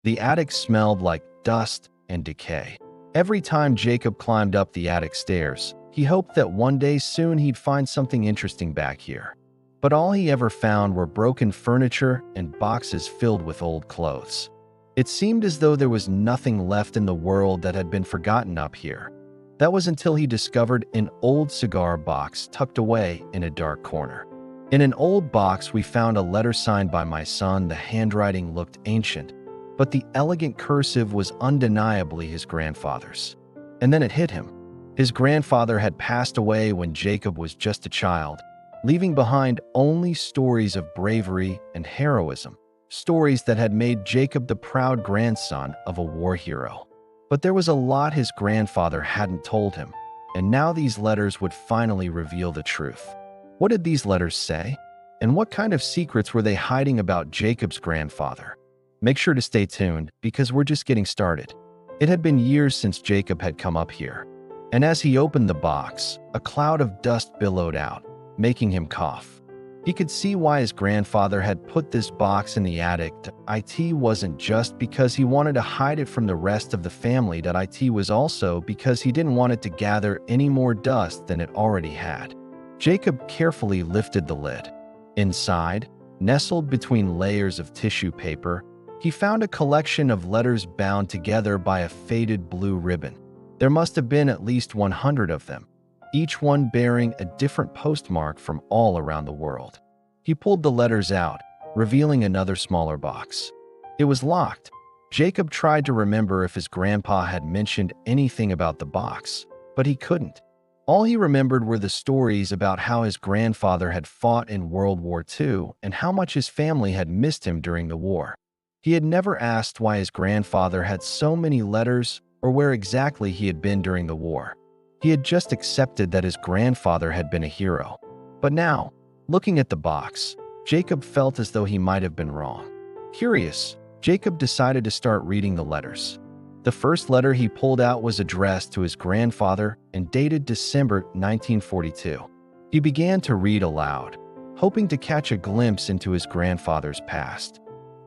The attic smelled like dust and decay. Every time Jacob climbed up the attic stairs, he hoped that one day soon he'd find something interesting back here. But all he ever found were broken furniture and boxes filled with old clothes. It seemed as though there was nothing left in the world that had been forgotten up here. That was until he discovered an old cigar box tucked away in a dark corner. In an old box, we found a letter signed by my son. The handwriting looked ancient, but the elegant cursive was undeniably his grandfather's. And then it hit him. His grandfather had passed away when Jacob was just a child, leaving behind only stories of bravery and heroism, stories that had made Jacob the proud grandson of a war hero. But there was a lot his grandfather hadn't told him, and now these letters would finally reveal the truth. What did these letters say? And what kind of secrets were they hiding about Jacob's grandfather? Make sure to stay tuned, because we're just getting started. It had been years since Jacob had come up here, and as he opened the box, a cloud of dust billowed out, making him cough. He could see why his grandfather had put this box in the attic. It wasn't just because he wanted to hide it from the rest of the family. It was also because he didn't want it to gather any more dust than it already had. Jacob carefully lifted the lid. Inside, nestled between layers of tissue paper, he found a collection of letters bound together by a faded blue ribbon. There must have been at least 100 of them, each one bearing a different postmark from all around the world. He pulled the letters out, revealing another smaller box. It was locked. Jacob tried to remember if his grandpa had mentioned anything about the box, but he couldn't. All he remembered were the stories about how his grandfather had fought in World War II and how much his family had missed him during the war. He had never asked why his grandfather had so many letters or where exactly he had been during the war. He had just accepted that his grandfather had been a hero. But now, looking at the box, Jacob felt as though he might have been wrong. Curious, Jacob decided to start reading the letters. The first letter he pulled out was addressed to his grandfather and dated December 1942. He began to read aloud, hoping to catch a glimpse into his grandfather's past.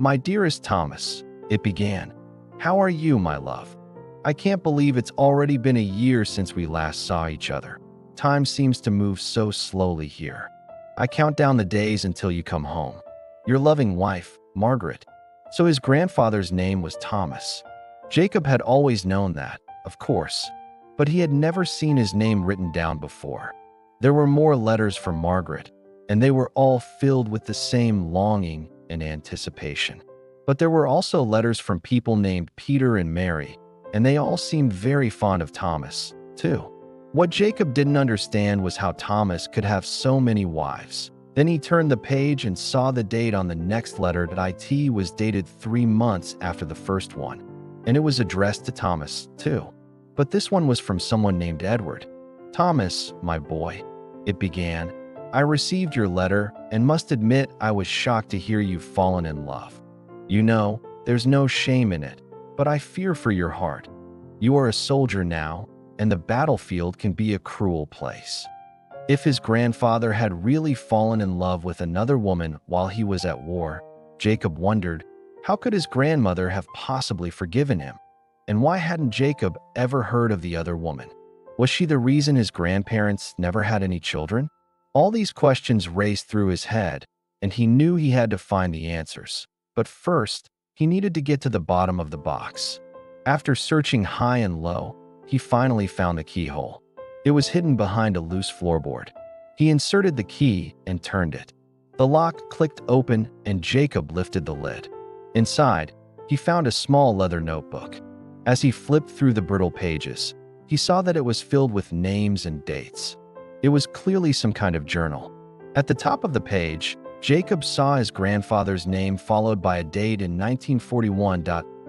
"My dearest Thomas," it began. "How are you, my love? I can't believe it's already been a year since we last saw each other. Time seems to move so slowly here. I count down the days until you come home. Your loving wife, Margaret." So his grandfather's name was Thomas. Jacob had always known that, of course, but he had never seen his name written down before. There were more letters from Margaret, and they were all filled with the same longing and anticipation. But there were also letters from people named Peter and Mary, and they all seemed very fond of Thomas, too. What Jacob didn't understand was how Thomas could have so many wives. Then he turned the page and saw the date on the next letter. It was dated 3 months after the first one, and it was addressed to Thomas, too. But this one was from someone named Edward. "Thomas, my boy," it began, "I received your letter and must admit I was shocked to hear you've fallen in love. You know, there's no shame in it, but I fear for your heart. You are a soldier now, and the battlefield can be a cruel place." If his grandfather had really fallen in love with another woman while he was at war, Jacob wondered, how could his grandmother have possibly forgiven him? And why hadn't Jacob ever heard of the other woman? Was she the reason his grandparents never had any children? All these questions raced through his head, and he knew he had to find the answers. But first, he needed to get to the bottom of the box. After searching high and low, he finally found the keyhole. It was hidden behind a loose floorboard. He inserted the key and turned it. The lock clicked open, and Jacob lifted the lid. Inside, he found a small leather notebook. As he flipped through the brittle pages, he saw that it was filled with names and dates. It was clearly some kind of journal. At the top of the page, Jacob saw his grandfather's name followed by a date in 1941.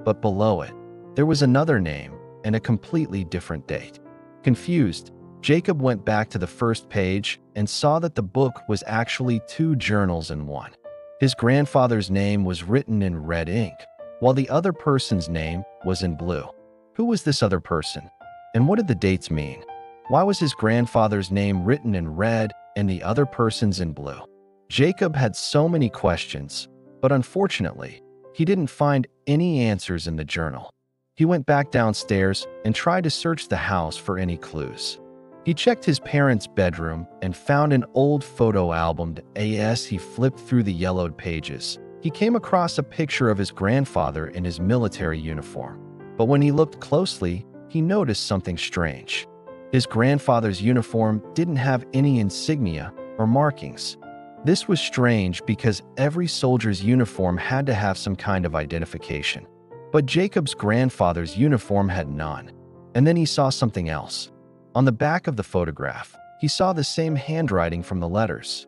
But below it, there was another name and a completely different date. Confused, Jacob went back to the first page and saw that the book was actually 2 journals in one. His grandfather's name was written in red ink, while the other person's name was in blue. Who was this other person? And what did the dates mean? Why was his grandfather's name written in red and the other person's in blue? Jacob had so many questions, but unfortunately, he didn't find any answers in the journal. He went back downstairs and tried to search the house for any clues. He checked his parents' bedroom and found an old photo album. As he flipped through the yellowed pages, he came across a picture of his grandfather in his military uniform. But when he looked closely, he noticed something strange. His grandfather's uniform didn't have any insignia or markings. This was strange because every soldier's uniform had to have some kind of identification. But Jacob's grandfather's uniform had none. And then he saw something else. On the back of the photograph, he saw the same handwriting from the letters.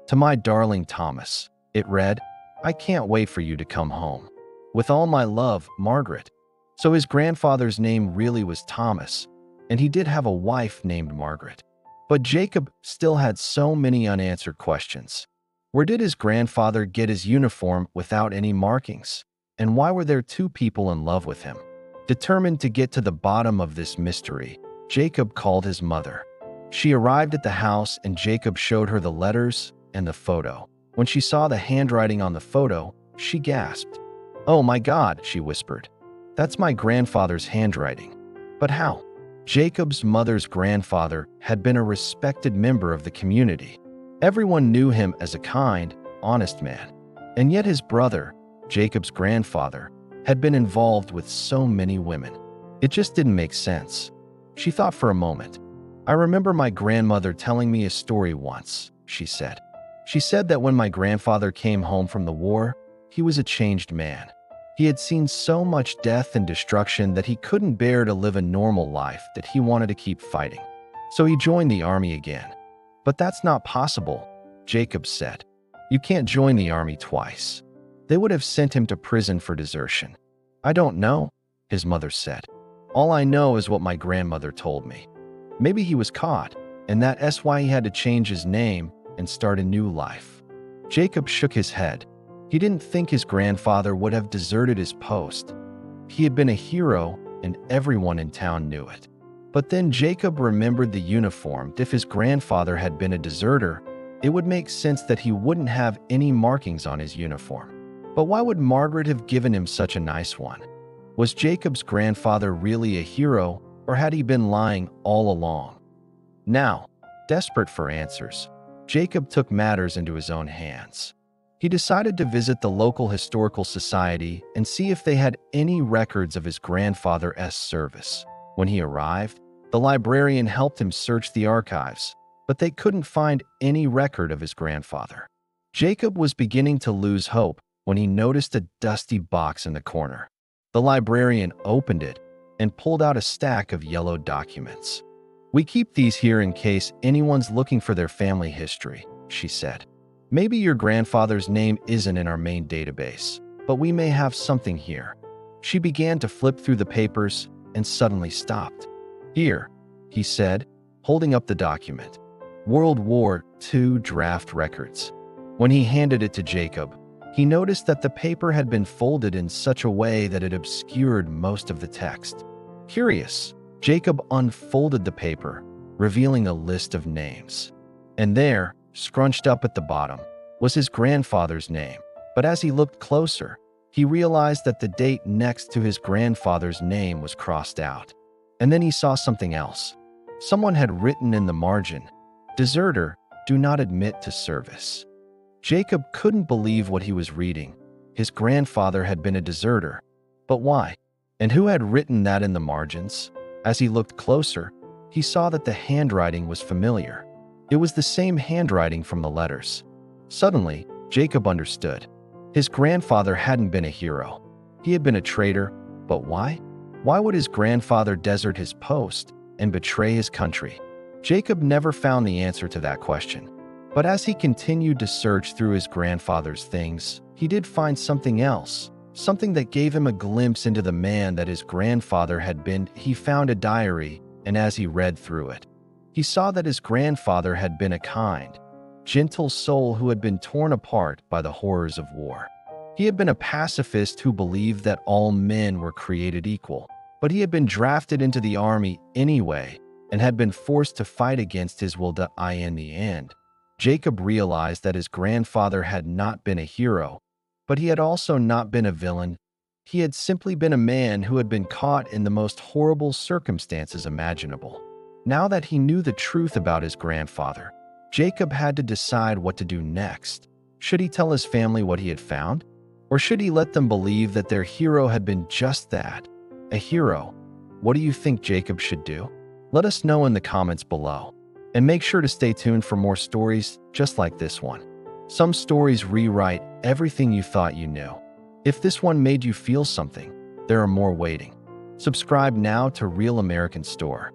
"To my darling Thomas," it read, "I can't wait for you to come home. With all my love, Margaret." So his grandfather's name really was Thomas, and he did have a wife named Margaret. But Jacob still had so many unanswered questions. Where did his grandfather get his uniform without any markings? And why were there two people in love with him? Determined to get to the bottom of this mystery, Jacob called his mother. She arrived at the house and Jacob showed her the letters and the photo. When she saw the handwriting on the photo, she gasped. "Oh my God," she whispered. "That's my grandfather's handwriting." But how? Jacob's mother's grandfather had been a respected member of the community. Everyone knew him as a kind, honest man. And yet his brother, Jacob's grandfather, had been involved with so many women. It just didn't make sense. She thought for a moment. "I remember my grandmother telling me a story once," she said. "She said that when my grandfather came home from the war, he was a changed man. He had seen so much death and destruction that he couldn't bear to live a normal life, that he wanted to keep fighting. So he joined the army again." "But that's not possible," Jacob said. "You can't join the army twice. They would have sent him to prison for desertion." "I don't know," his mother said. "All I know is what my grandmother told me. Maybe he was caught, and that's why he had to change his name and start a new life." Jacob shook his head. He didn't think his grandfather would have deserted his post. He had been a hero, and everyone in town knew it. But then Jacob remembered the uniform. If his grandfather had been a deserter, it would make sense that he wouldn't have any markings on his uniform. But why would Margaret have given him such a nice one? Was Jacob's grandfather really a hero, or had he been lying all along? Now, desperate for answers, Jacob took matters into his own hands. He decided to visit the local historical society and see if they had any records of his grandfather's service. When he arrived, the librarian helped him search the archives, but they couldn't find any record of his grandfather. Jacob was beginning to lose hope when he noticed a dusty box in the corner. The librarian opened it and pulled out a stack of yellow documents. "We keep these here in case anyone's looking for their family history," she said. "Maybe your grandfather's name isn't in our main database, but we may have something here." She began to flip through the papers and suddenly stopped. "Here," he said, holding up the document. "World War II draft records." When he handed it to Jacob, he noticed that the paper had been folded in such a way that it obscured most of the text. Curious, Jacob unfolded the paper, revealing a list of names. And there, scrunched up at the bottom, was his grandfather's name. But as he looked closer, he realized that the date next to his grandfather's name was crossed out. And then he saw something else. Someone had written in the margin, "Deserter, do not admit to service." Jacob couldn't believe what he was reading. His grandfather had been a deserter. But why? And who had written that in the margins? As he looked closer, he saw that the handwriting was familiar. It was the same handwriting from the letters. Suddenly, Jacob understood. His grandfather hadn't been a hero. He had been a traitor, but why? Why would his grandfather desert his post and betray his country? Jacob never found the answer to that question. But as he continued to search through his grandfather's things, he did find something else, something that gave him a glimpse into the man that his grandfather had been. He found a diary, and as he read through it, he saw that his grandfather had been a kind, gentle soul who had been torn apart by the horrors of war. He had been a pacifist who believed that all men were created equal, but he had been drafted into the army anyway and had been forced to fight against his will. In the end, Jacob realized that his grandfather had not been a hero, but he had also not been a villain He had simply been a man who had been caught in the most horrible circumstances imaginable. Now that he knew the truth about his grandfather, Jacob had to decide what to do next. Should he tell his family what he had found? Or should he let them believe that their hero had been just that, a hero? What do you think Jacob should do? Let us know in the comments below. And make sure to stay tuned for more stories just like this one. Some stories rewrite everything you thought you knew. If this one made you feel something, there are more waiting. Subscribe now to Real American Store.